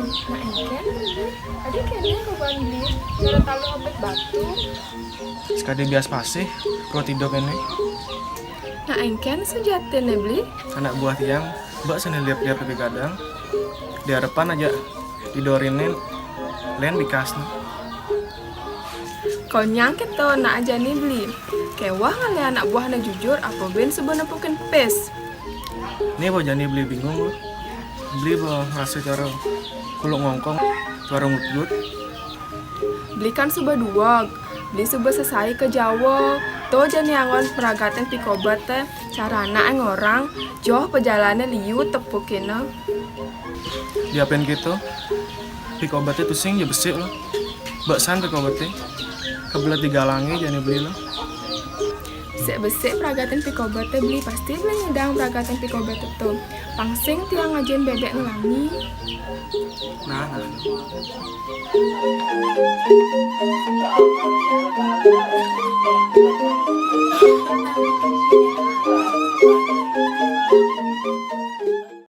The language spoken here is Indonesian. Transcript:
Nah engken, ada kene kawan beli, cara talu obat batu. Sekali bias pasih, perlu tidur ini. Nah engken sejatine beli. Anak buah tiang, mbak sana liap-liap lebih kadang. Di harapan aja tidurinin, lain dikasih. Kau nyangket to nak aja nih beli. Kewah kali anak buahnya jujur, apa ben sebenarnya pukin pes. Ini apa jani beli bingung loh. Beli apa ngerasa cara kuluk ngongkong, suara ngut-gut. Belikan subah dua, beli subah selesai ke Jawa. To jani angon peragaten pikobat teh, cara anak orang, joh perjalanan liu tepukina. Diapain gitu? Pikobatnya tuh sing ya besik loh. Baksan pikobatnya. Kebelet digalangi jani beli loh. Besek peragaten pikobat teh beli pasti beli nyedang peragaten pikobat itu. Pangsing tiang ngajen bebek ngelangi. Nah.